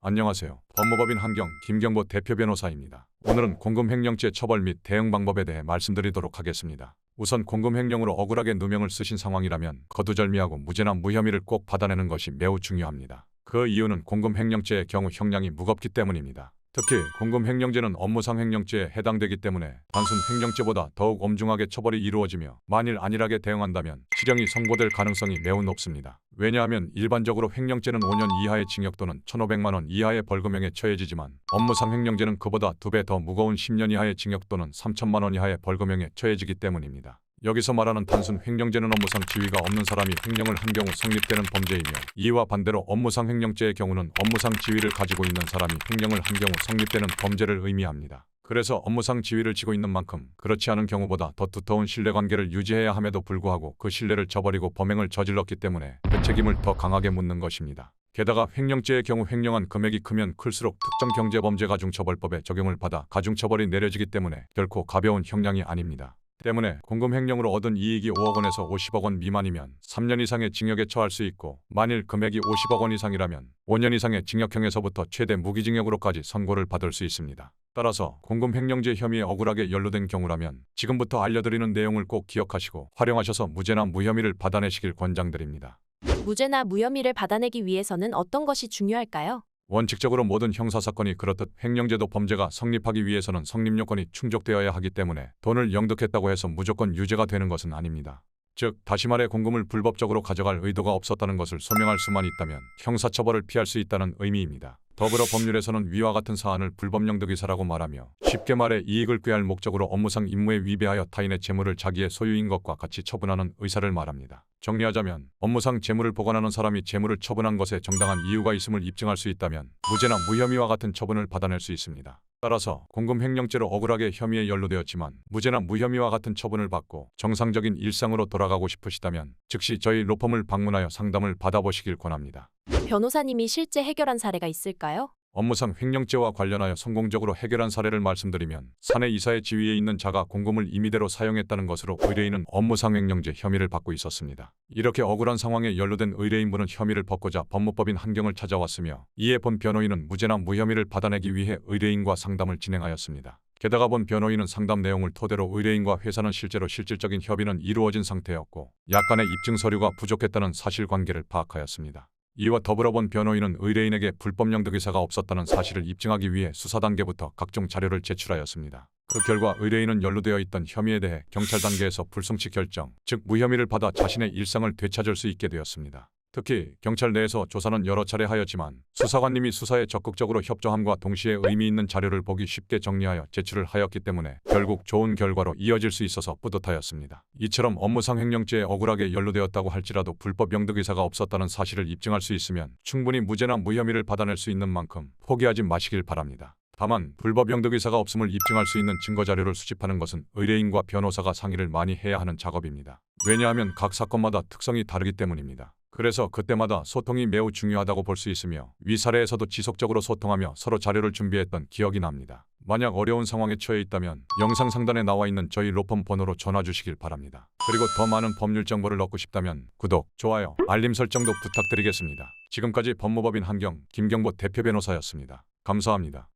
안녕하세요. 법무법인 한경 김경보 대표 변호사입니다. 오늘은 공금횡령죄 처벌 및 대응 방법에 대해 말씀드리도록 하겠습니다. 우선 공금횡령으로 억울하게 누명을 쓰신 상황이라면 거두절미하고 무죄나 무혐의를 꼭 받아내는 것이 매우 중요합니다. 그 이유는 공금횡령죄의 경우 형량이 무겁기 때문입니다. 특히 공금횡령죄는 업무상 횡령죄에 해당되기 때문에 단순 횡령죄보다 더욱 엄중하게 처벌이 이루어지며 만일 안일하게 대응한다면 실형이 선고될 가능성이 매우 높습니다. 왜냐하면 일반적으로 횡령죄는 5년 이하의 징역 또는 1,500만 원 이하의 벌금형에 처해지지만 업무상 횡령죄는 그보다 2배 더 무거운 10년 이하의 징역 또는 3천만 원 이하의 벌금형에 처해지기 때문입니다. 여기서 말하는 단순 횡령죄는 업무상 지위가 없는 사람이 횡령을 한 경우 성립되는 범죄이며, 이와 반대로 업무상 횡령죄의 경우는 업무상 지위를 가지고 있는 사람이 횡령을 한 경우 성립되는 범죄를 의미합니다. 그래서 업무상 지위를 지고 있는 만큼 그렇지 않은 경우보다 더 두터운 신뢰관계를 유지해야 함에도 불구하고 그 신뢰를 저버리고 범행을 저질렀기 때문에 그 책임을 더 강하게 묻는 것입니다. 게다가 횡령죄의 경우 횡령한 금액이 크면 클수록 특정 경제범죄 가중처벌법에 적용을 받아 가중처벌이 내려지기 때문에 결코 가벼운 형량이 아닙니다. 때문에 공금횡령으로 얻은 이익이 5억 원에서 50억 원 미만이면 3년 이상의 징역에 처할 수 있고, 만일 금액이 50억 원 이상이라면 5년 이상의 징역형에서부터 최대 무기징역으로까지 선고를 받을 수 있습니다. 따라서 공금횡령죄 혐의에 억울하게 연루된 경우라면 지금부터 알려드리는 내용을 꼭 기억하시고 활용하셔서 무죄나 무혐의를 받아내시길 권장드립니다. 무죄나 무혐의를 받아내기 위해서는 어떤 것이 중요할까요? 원칙적으로 모든 형사사건이 그렇듯 횡령죄도 범죄가 성립하기 위해서는 성립요건이 충족되어야 하기 때문에 돈을 영득했다고 해서 무조건 유죄가 되는 것은 아닙니다. 즉, 다시 말해 공금을 불법적으로 가져갈 의도가 없었다는 것을 소명할 수만 있다면 형사처벌을 피할 수 있다는 의미입니다. 더불어 법률에서는 위와 같은 사안을 불법영득이사라고 말하며, 쉽게 말해 이익을 꾀할 목적으로 업무상 임무에 위배하여 타인의 재물을 자기의 소유인 것과 같이 처분하는 의사를 말합니다. 정리하자면 업무상 재물을 보관하는 사람이 재물을 처분한 것에 정당한 이유가 있음을 입증할 수 있다면 무죄나 무혐의와 같은 처분을 받아낼 수 있습니다. 따라서 공금횡령죄로 억울하게 혐의에 연루되었지만 무죄나 무혐의와 같은 처분을 받고 정상적인 일상으로 돌아가고 싶으시다면 즉시 저희 로펌을 방문하여 상담을 받아보시길 권합니다. 변호사님이 실제 해결한 사례가 있을까요? 업무상 횡령죄와 관련하여 성공적으로 해결한 사례를 말씀드리면, 사내 이사의 지위에 있는 자가 공금을 임의대로 사용했다는 것으로 의뢰인은 업무상 횡령죄 혐의를 받고 있었습니다. 이렇게 억울한 상황에 연루된 의뢰인분은 혐의를 벗고자 법무법인 한경을 찾아왔으며, 이에 본 변호인은 무죄나 무혐의를 받아내기 위해 의뢰인과 상담을 진행하였습니다. 게다가 본 변호인은 상담 내용을 토대로 의뢰인과 회사는 실제로 실질적인 협의는 이루어진 상태였고 약간의 입증 서류가 부족했다는 사실관계를 파악하였습니다. 이와 더불어 본 변호인은 의뢰인에게 불법영득의사가 없었다는 사실을 입증하기 위해 수사 단계부터 각종 자료를 제출하였습니다. 그 결과 의뢰인은 연루되어 있던 혐의에 대해 경찰 단계에서 불송치 결정, 즉 무혐의를 받아 자신의 일상을 되찾을 수 있게 되었습니다. 특히 경찰 내에서 조사는 여러 차례 하였지만 수사관님이 수사에 적극적으로 협조함과 동시에 의미 있는 자료를 보기 쉽게 정리하여 제출을 하였기 때문에 결국 좋은 결과로 이어질 수 있어서 뿌듯하였습니다. 이처럼 업무상 횡령죄에 억울하게 연루되었다고 할지라도 불법 영득의사가 없었다는 사실을 입증할 수 있으면 충분히 무죄나 무혐의를 받아낼 수 있는 만큼 포기하지 마시길 바랍니다. 다만 불법 영득의사가 없음을 입증할 수 있는 증거자료를 수집하는 것은 의뢰인과 변호사가 상의를 많이 해야 하는 작업입니다. 왜냐하면 각 사건마다 특성이 다르기 때문입니다. 그래서 그때마다 소통이 매우 중요하다고 볼 수 있으며, 위 사례에서도 지속적으로 소통하며 서로 자료를 준비했던 기억이 납니다. 만약 어려운 상황에 처해 있다면 영상 상단에 나와 있는 저희 로펌 번호로 전화 주시길 바랍니다. 그리고 더 많은 법률 정보를 얻고 싶다면 구독, 좋아요, 알림 설정도 부탁드리겠습니다. 지금까지 법무법인 한경 김경보 대표 변호사였습니다. 감사합니다.